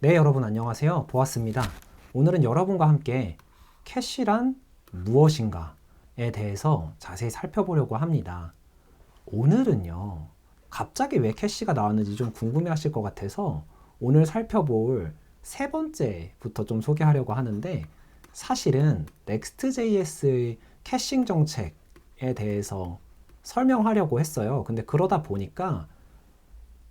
네, 여러분 안녕하세요. 보았습니다. 오늘은 여러분과 함께 캐시란 무엇인가에 대해서 자세히 살펴보려고 합니다. 오늘은요, 갑자기 왜 캐시가 나왔는지 좀 궁금해 하실 것 같아서 오늘 살펴볼 세 번째부터 좀 소개하려고 하는데, 사실은 Next.js의 캐싱 정책에 대해서 설명하려고 했어요. 근데 그러다 보니까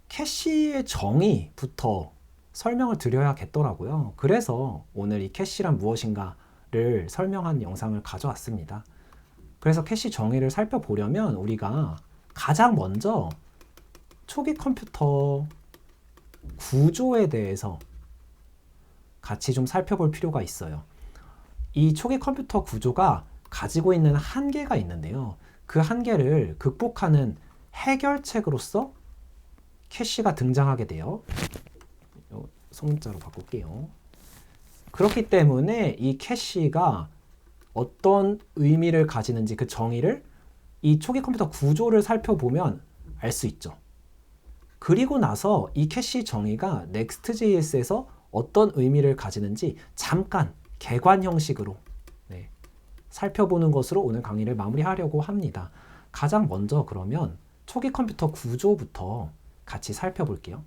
캐시의 정의부터 설명을 드려야겠더라고요. 그래서 오늘 이 캐시란 무엇인가를 설명한 영상을 가져왔습니다. 그래서 캐시 정의를 살펴보려면 우리가 가장 먼저 초기 컴퓨터 구조에 대해서 같이 좀 살펴볼 필요가 있어요. 이 초기 컴퓨터 구조가 가지고 있는 한계가 있는데요. 그 한계를 극복하는 해결책으로서 캐시가 등장하게 돼요. 소문자로 바꿀게요. 그렇기 때문에 이 캐시가 어떤 의미를 가지는지 그 정의를 이 초기 컴퓨터 구조를 살펴보면 알 수 있죠. 그리고 나서 이 캐시 정의가 Next.js에서 어떤 의미를 가지는지 잠깐 개관 형식으로 살펴보는 것으로 오늘 강의를 마무리하려고 합니다. 가장 먼저 그러면 초기 컴퓨터 구조부터 같이 살펴볼게요.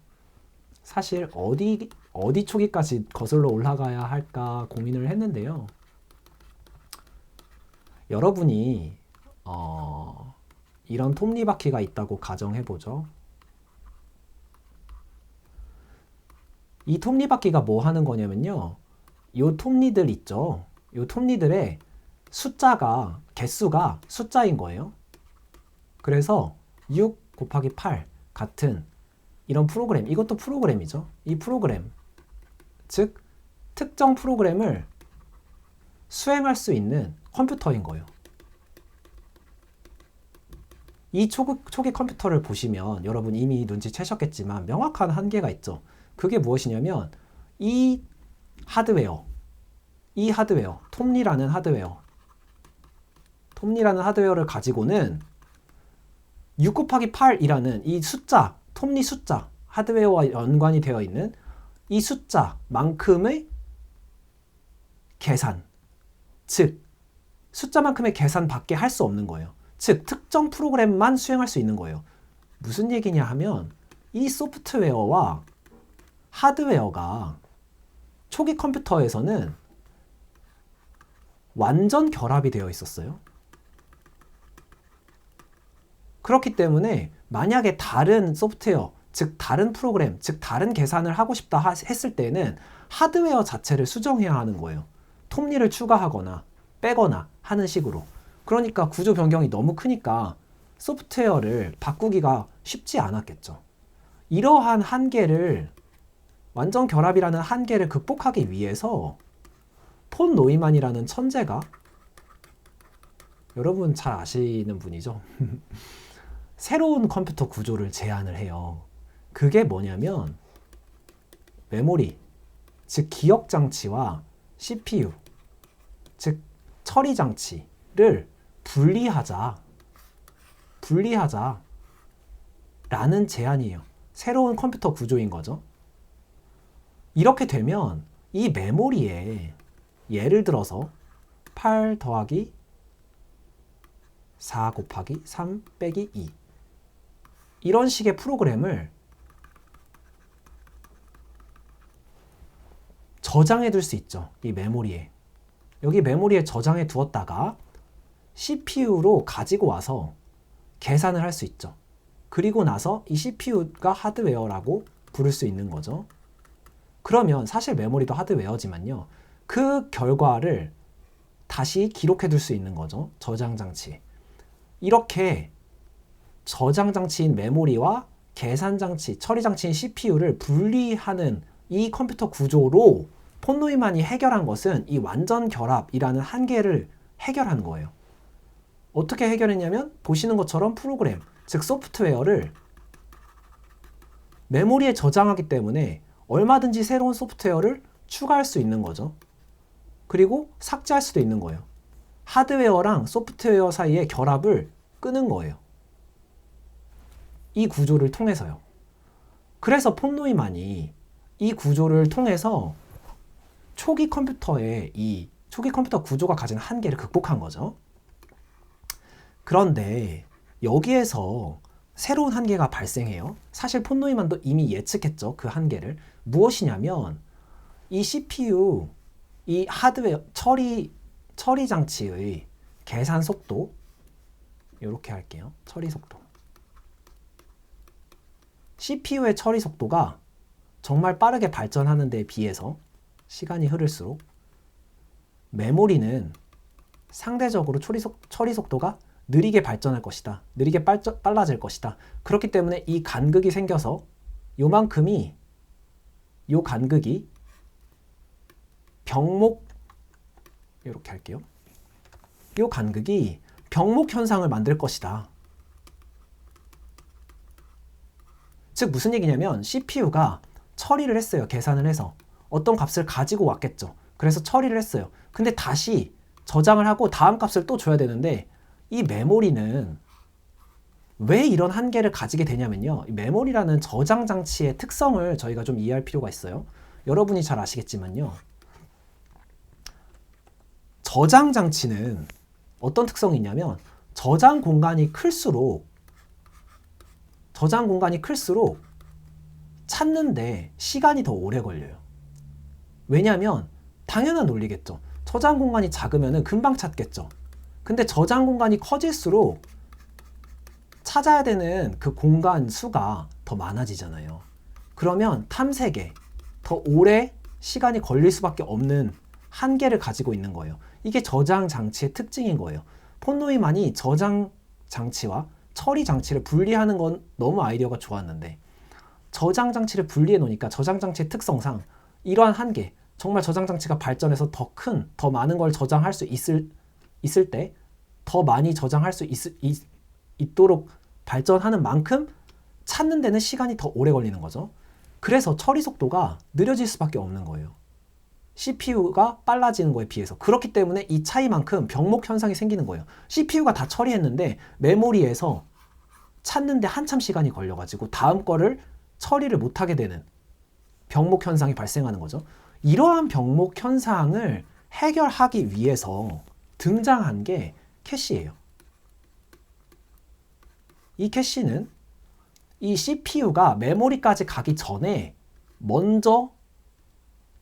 사실 어디 초기까지 거슬러 올라가야 할까 고민을 했는데요. 여러분이 이런 톱니바퀴가 있다고 가정해보죠. 이 톱니바퀴가 뭐 하는 거냐면요. 요 톱니들 있죠. 요 톱니들의 개수가 숫자인 거예요. 그래서 6 곱하기 8 같은 이런 프로그램, 이것도 프로그램이죠. 이 프로그램, 즉 특정 프로그램을 수행할 수 있는 컴퓨터인 거예요. 이 초기 컴퓨터를 보시면 여러분 이미 눈치채셨겠지만 명확한 한계가 있죠. 그게 무엇이냐면 이 하드웨어, 톱니라는 하드웨어를 가지고는 6 곱하기 8이라는 이 숫자, 톱니 숫자, 하드웨어와 연관이 되어 있는 이 숫자만큼의 계산, 즉 숫자만큼의 계산밖에 할 수 없는 거예요. 즉 특정 프로그램만 수행할 수 있는 거예요. 무슨 얘기냐 하면 이 소프트웨어와 하드웨어가 초기 컴퓨터에서는 완전 결합이 되어 있었어요. 그렇기 때문에 만약에 다른 소프트웨어, 즉 다른 프로그램, 즉 다른 계산을 하고 싶다 했을 때는 하드웨어 자체를 수정해야 하는 거예요. 톱니를 추가하거나 빼거나 하는 식으로. 그러니까 구조 변경이 너무 크니까 소프트웨어를 바꾸기가 쉽지 않았겠죠. 이러한 한계를, 완전 결합이라는 한계를 극복하기 위해서 폰 노이만이라는 천재가, 여러분 잘 아시는 분이죠. 새로운 컴퓨터 구조를 제안을 해요. 그게 뭐냐면 메모리, 즉 기억 장치와 CPU, 즉 처리 장치를 분리하자라는 제안이에요. 새로운 컴퓨터 구조인 거죠. 이렇게 되면 이 메모리에 예를 들어서 8 더하기 4 곱하기 3 빼기 2 이런 식의 프로그램을 저장해 둘 수 있죠. 이 메모리에. 여기 메모리에 저장해 두었다가 CPU로 가지고 와서 계산을 할 수 있죠. 그리고 나서 이 CPU가 하드웨어라고 부를 수 있는 거죠. 그러면 사실 메모리도 하드웨어지만요. 그 결과를 다시 기록해 둘 수 있는 거죠. 저장 장치. 이렇게 저장 장치인 메모리와 계산 장치, 처리 장치인 CPU를 분리하는 이 컴퓨터 구조로 폰 노이만이 해결한 것은 이 완전 결합이라는 한계를 해결한 거예요. 어떻게 해결했냐면 보시는 것처럼 프로그램, 즉 소프트웨어를 메모리에 저장하기 때문에 얼마든지 새로운 소프트웨어를 추가할 수 있는 거죠. 그리고 삭제할 수도 있는 거예요. 하드웨어랑 소프트웨어 사이의 결합을 끄는 거예요. 이 구조를 통해서요. 그래서 폰 노이만이 이 구조를 통해서 초기 컴퓨터의 이 초기 컴퓨터 구조가 가진 한계를 극복한 거죠. 그런데 여기에서 새로운 한계가 발생해요. 사실 폰 노이만도 이미 예측했죠. 그 한계를. 무엇이냐면 이 CPU, 이 하드웨어 처리 장치의 계산 속도, 이렇게 할게요. 처리 속도. CPU의 처리 속도가 정말 빠르게 발전하는 데에 비해서 시간이 흐를수록 메모리는 상대적으로 처리 속도가 느리게 발전할 것이다. 느리게 빨라질 것이다. 그렇기 때문에 이 간극이 생겨서 요 간극이 병목, 이렇게 할게요. 요 간극이 병목 현상을 만들 것이다. 즉 무슨 얘기냐면 CPU가 처리를 했어요. 계산을 해서 어떤 값을 가지고 왔겠죠. 그래서 처리를 했어요. 근데 다시 저장을 하고 다음 값을 또 줘야 되는데 이 메모리는 왜 이런 한계를 가지게 되냐면요. 이 메모리라는 저장 장치의 특성을 저희가 좀 이해할 필요가 있어요. 여러분이 잘 아시겠지만요. 저장 장치는 어떤 특성이 있냐면 저장 공간이 클수록 찾는데 시간이 더 오래 걸려요. 왜냐하면 당연한 논리겠죠. 저장 공간이 작으면 금방 찾겠죠. 근데 저장 공간이 커질수록 찾아야 되는 그 공간 수가 더 많아지잖아요. 그러면 탐색에 더 오래 시간이 걸릴 수밖에 없는 한계를 가지고 있는 거예요. 이게 저장 장치의 특징인 거예요. 폰 노이만이 저장 장치와 처리 장치를 분리하는 건 너무 아이디어가 좋았는데 저장 장치를 분리해 놓으니까 저장 장치의 특성상 이러한 한계, 정말 저장 장치가 발전해서 더 많은 걸 저장할 수 있을 때 더 많이 저장할 수 있도록 발전하는 만큼 찾는 데는 시간이 더 오래 걸리는 거죠. 그래서 처리 속도가 느려질 수밖에 없는 거예요. CPU가 빨라지는 거에 비해서. 그렇기 때문에 이 차이만큼 병목 현상이 생기는 거예요. CPU가 다 처리했는데 메모리에서 찾는데 한참 시간이 걸려가지고 다음 거를 처리를 못하게 되는 병목 현상이 발생하는 거죠. 이러한 병목 현상을 해결하기 위해서 등장한 게 캐시예요. 이 캐시는 이 CPU가 메모리까지 가기 전에 먼저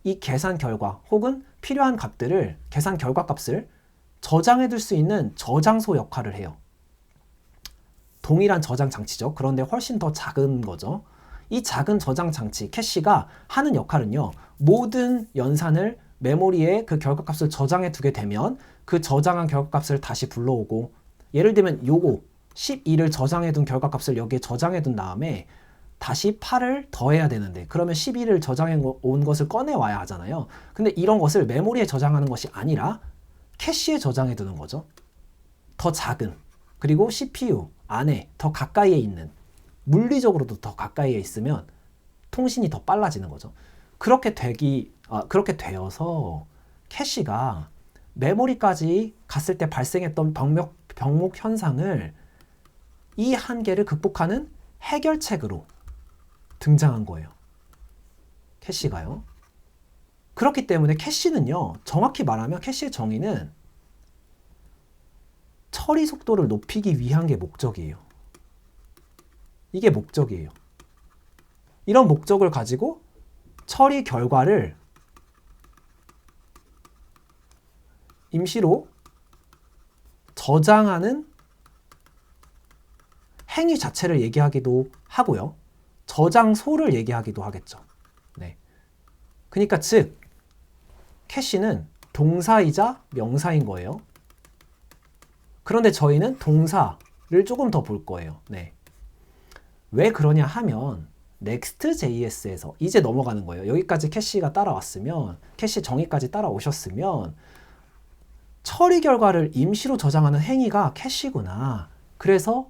이 계산 결과 혹은 필요한 값들을 계산 결과 값을 저장해 둘 수 있는 저장소 역할을 해요. 동일한 저장 장치죠. 그런데 훨씬 더 작은 거죠. 이 작은 저장 장치 캐시가 하는 역할은요. 모든 연산을 메모리에 그 결과값을 저장해 두게 되면 그 저장한 결과값을 다시 불러오고, 예를 들면 요거 12를 저장해 둔 결과값을 여기에 저장해 둔 다음에 다시 8을 더해야 되는데 그러면 12를 저장해 온 것을 꺼내 와야 하잖아요. 근데 이런 것을 메모리에 저장하는 것이 아니라 캐시에 저장해 두는 거죠. 더 작은, 그리고 CPU 안에 더 가까이에 있는, 물리적으로도 더 가까이에 있으면 통신이 더 빨라지는 거죠. 그렇게 되어서 캐시가 메모리까지 갔을 때 발생했던 병목 현상을 이 한계를 극복하는 해결책으로 등장한 거예요. 캐시가요. 그렇기 때문에 캐시는요, 정확히 말하면 캐시의 정의는 처리 속도를 높이기 위한 게 목적이에요. 이게 목적이에요. 이런 목적을 가지고 처리 결과를 임시로 저장하는 행위 자체를 얘기하기도 하고요. 저장소를 얘기하기도 하겠죠. 네. 그러니까 즉 캐시는 동사이자 명사인 거예요. 그런데 저희는 동사를 조금 더 볼 거예요. 네. 왜 그러냐 하면 Next.js에서 이제 넘어가는 거예요. 여기까지 캐시가 따라왔으면, 캐시 정의까지 따라오셨으면 처리 결과를 임시로 저장하는 행위가 캐시구나. 그래서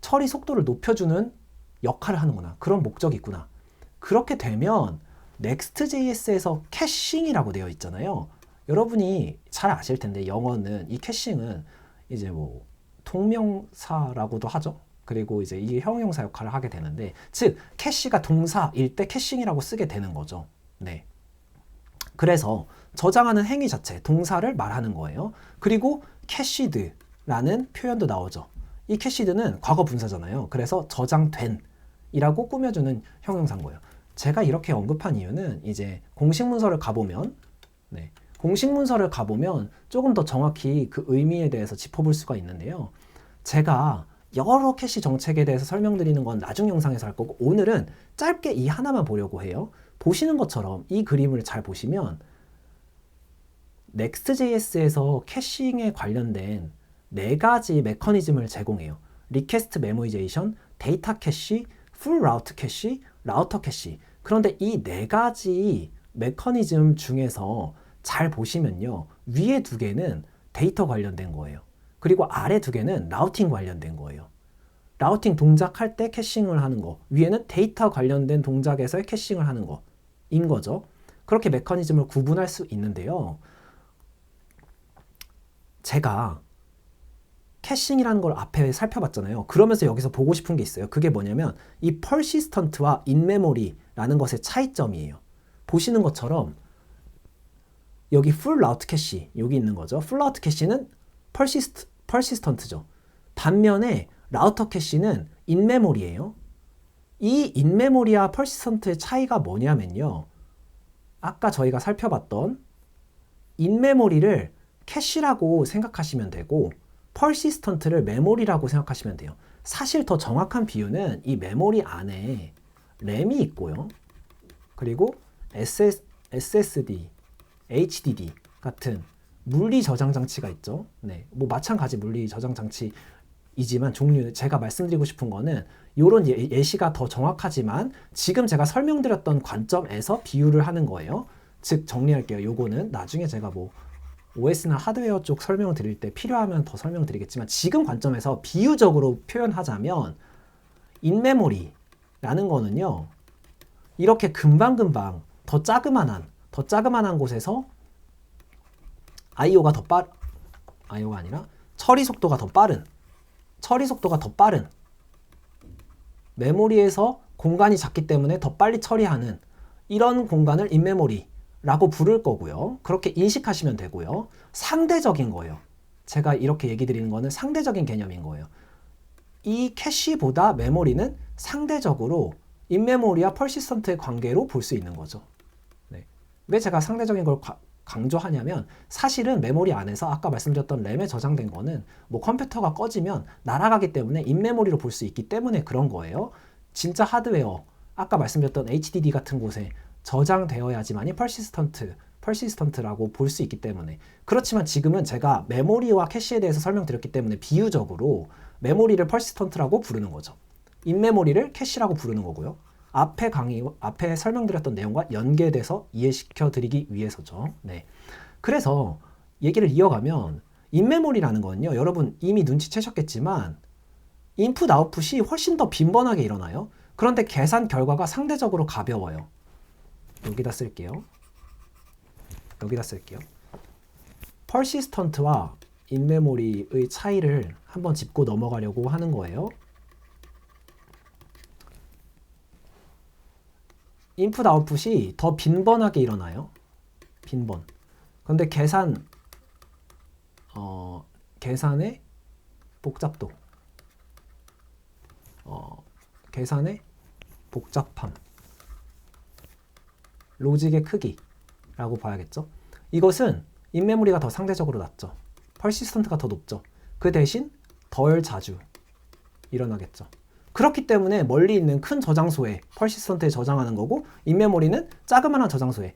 처리 속도를 높여주는 역할을 하는구나. 그런 목적이 있구나. 그렇게 되면 Next.js에서 캐싱이라고 되어 있잖아요. 여러분이 잘 아실 텐데 영어는 이 캐싱은 이제 뭐 통명사라고도 하죠. 그리고 이제 이게 형용사 역할을 하게 되는데, 즉 캐시가 동사일 때 캐싱이라고 쓰게 되는 거죠. 네. 그래서 저장하는 행위 자체, 동사를 말하는 거예요. 그리고 캐시드라는 표현도 나오죠. 이 캐시드는 과거 분사잖아요. 그래서 저장된 이라고 꾸며주는 형용사인 거예요. 제가 이렇게 언급한 이유는 이제 공식 문서를 가보면, 네, 공식 문서를 가보면 조금 더 정확히 그 의미에 대해서 짚어볼 수가 있는데요. 제가 여러 캐시 정책에 대해서 설명드리는 건 나중 영상에서 할 거고, 오늘은 짧게 이 하나만 보려고 해요. 보시는 것처럼 이 그림을 잘 보시면 Next.js에서 캐싱에 관련된 4가지 메커니즘을 제공해요. 리퀘스트 메모이제이션, 데이터 캐시, 풀 라우트 캐시, 라우터 캐시. 그런데 이 4가지 메커니즘 중에서 잘 보시면요, 위에 2개는 데이터 관련된 거예요. 그리고 아래 2개는 라우팅 관련된 거예요. 라우팅 동작할 때 캐싱을 하는 거, 위에는 데이터 관련된 동작에서의 캐싱을 하는 거인 거죠. 그렇게 메커니즘을 구분할 수 있는데요. 제가 캐싱이라는 걸 앞에 살펴봤잖아요. 그러면서 여기서 보고 싶은 게 있어요. 그게 뭐냐면 이 persistent와 in-memory라는 것의 차이점이에요. 보시는 것처럼 여기 full route cache 여기 있는 거죠. full route cache는 persistent죠. 반면에 router cache는 in-memory예요. 이 in-memory와 persistent의 차이가 뭐냐면요. 아까 저희가 살펴봤던 in-memory를 캐시라고 생각하시면 되고 persistent를 메모리라고 생각하시면 돼요. 사실 더 정확한 비유는 이 메모리 안에 램이 있고요. 그리고 SSD, HDD 같은 물리 저장 장치가 있죠. 네, 뭐 마찬가지 물리 저장 장치이지만 종류, 제가 말씀드리고 싶은 거는 이런 예시가 더 정확하지만 지금 제가 설명드렸던 관점에서 비유를 하는 거예요. 즉 정리할게요. 요거는 나중에 제가 뭐 OS나 하드웨어 쪽 설명을 드릴 때 필요하면 더 설명드리겠지만 지금 관점에서 비유적으로 표현하자면 인메모리라는 거는요, 이렇게 금방금방 더 자그만한 곳에서 IO가 아니라 처리 속도가 더 빠른 메모리에서 공간이 작기 때문에 더 빨리 처리하는 이런 공간을 인메모리라고 부를 거고요. 그렇게 인식하시면 되고요. 상대적인 거예요. 제가 이렇게 얘기 드리는 거는 상대적인 개념인 거예요. 이 캐시보다 메모리는 상대적으로 인메모리와 persistent의 관계로 볼 수 있는 거죠. 네. 왜 제가 상대적인 걸 강조하냐면 사실은 메모리 안에서 아까 말씀드렸던 램에 저장된 거는 뭐 컴퓨터가 꺼지면 날아가기 때문에 인메모리로 볼 수 있기 때문에 그런 거예요. 진짜 하드웨어, 아까 말씀드렸던 HDD 같은 곳에 저장되어야지만이 persistent라고 볼 수 있기 때문에. 그렇지만 지금은 제가 메모리와 캐시에 대해서 설명드렸기 때문에 비유적으로 메모리를 persistent라고 부르는 거죠. 인메모리를 캐시라고 부르는 거고요. 앞에 설명드렸던 내용과 연계돼서 이해시켜 드리기 위해서죠. 네. 그래서 얘기를 이어가면 인메모리라는 거는요, 여러분 이미 눈치채셨겠지만 인풋 아웃풋이 훨씬 더 빈번하게 일어나요. 그런데 계산 결과가 상대적으로 가벼워요. 여기다 쓸게요. persistent와 인메모리의 차이를 한번 짚고 넘어가려고 하는 거예요. 인풋 아웃풋이 더 빈번하게 일어나요. 빈번. 그런데 계산의 복잡도, 계산의 복잡함, 로직의 크기라고 봐야겠죠. 이것은 인메모리가 더 상대적으로 낮죠. persistent가 더 높죠. 그 대신 덜 자주 일어나겠죠. 그렇기 때문에 멀리 있는 큰 저장소에 persistent에 저장하는 거고, 인메모리는 자그마한 저장소에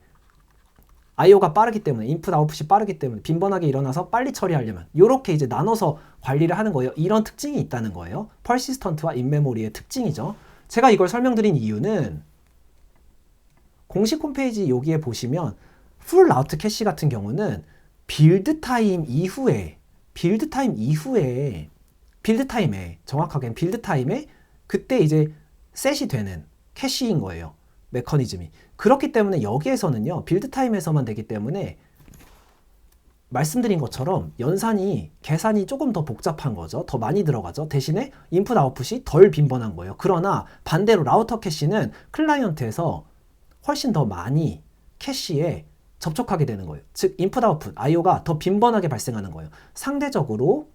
IO가 빠르기 때문에, 인풋 아웃풋이 빠르기 때문에 빈번하게 일어나서 빨리 처리하려면 이렇게 이제 나눠서 관리를 하는 거예요. 이런 특징이 있다는 거예요. persistent와 인메모리의 특징이죠. 제가 이걸 설명드린 이유는 공식 홈페이지 여기에 보시면 full route cache 같은 경우는 빌드 타임에 그때 이제 셋이 되는 캐시인 거예요. 메커니즘이. 그렇기 때문에 여기에서는요, 빌드 타임에서만 되기 때문에 말씀드린 것처럼 연산이 계산이 조금 더 복잡한 거죠. 더 많이 들어가죠. 대신에 인풋 아웃풋이 덜 빈번한 거예요. 그러나 반대로 라우터 캐시는 클라이언트에서 훨씬 더 많이 캐시에 접촉하게 되는 거예요. 즉 인풋 아웃풋 IO가 더 빈번하게 발생하는 거예요. 상대적으로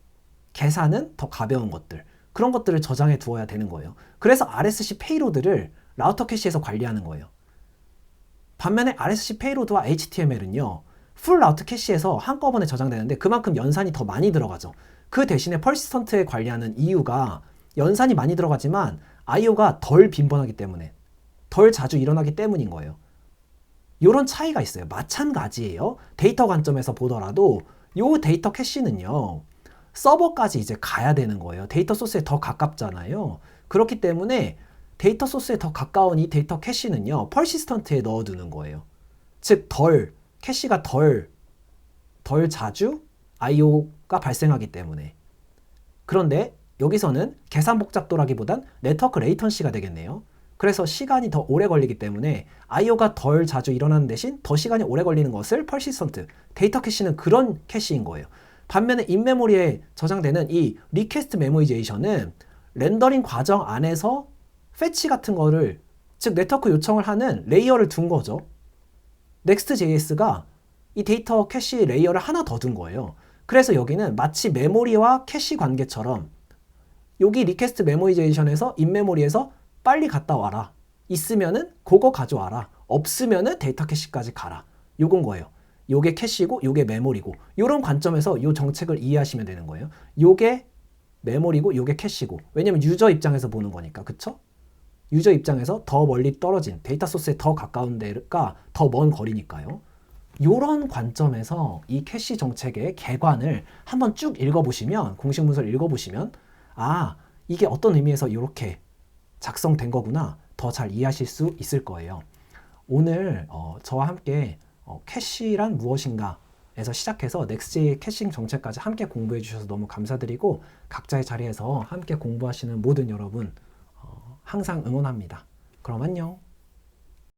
계산은 더 가벼운 것들, 그런 것들을 저장해 두어야 되는 거예요. 그래서 RSC 페이로드를 라우터 캐시에서 관리하는 거예요. 반면에 RSC 페이로드와 HTML은요, 풀 라우터 캐시에서 한꺼번에 저장되는데 그만큼 연산이 더 많이 들어가죠. 그 대신에 퍼시스턴트에 관리하는 이유가 연산이 많이 들어가지만 IO가 덜 빈번하기 때문에, 덜 자주 일어나기 때문인 거예요. 이런 차이가 있어요. 마찬가지예요. 데이터 관점에서 보더라도 요 데이터 캐시는요, 서버까지 이제 가야 되는 거예요. 데이터 소스에 더 가깝잖아요. 그렇기 때문에 데이터 소스에 더 가까운 이 데이터 캐시는요, 퍼시스턴트에 넣어두는 거예요. 즉 캐시가 덜 자주 IO가 발생하기 때문에. 그런데 여기서는 계산 복잡도라기보단 네트워크 레이턴시가 되겠네요. 그래서 시간이 더 오래 걸리기 때문에 IO가 덜 자주 일어나는 대신 더 시간이 오래 걸리는 것을 퍼시스턴트, 데이터 캐시는 그런 캐시인 거예요. 반면에 인메모리에 저장되는 이 리퀘스트 메모리제이션은 렌더링 과정 안에서 패치 같은 거를, 즉 네트워크 요청을 하는 레이어를 둔 거죠. Next.js가 이 데이터 캐시 레이어를 하나 더 둔 거예요. 그래서 여기는 마치 메모리와 캐시 관계처럼 여기 리퀘스트 메모리제이션에서 인메모리에서 빨리 갔다 와라. 있으면은 그거 가져와라. 없으면은 데이터 캐시까지 가라. 요건 거예요. 요게 캐시고 요게 메모리고, 요런 관점에서 요 정책을 이해하시면 되는 거예요. 요게 메모리고 요게 캐시고. 왜냐면 유저 입장에서 보는 거니까. 그쵸? 유저 입장에서 더 멀리 떨어진 데이터 소스에 더 가까운 데가 더 먼 거리니까요. 요런 관점에서 이 캐시 정책의 개관을 한번 쭉 읽어보시면, 공식 문서를 읽어보시면, 아, 이게 어떤 의미에서 이렇게 작성된 거구나, 더 잘 이해하실 수 있을 거예요. 오늘 저와 함께 캐시란 무엇인가 에서 시작해서 넥스트의 캐싱 정책까지 함께 공부해 주셔서 너무 감사드리고, 각자의 자리에서 함께 공부하시는 모든 여러분 항상 응원합니다. 그럼 안녕.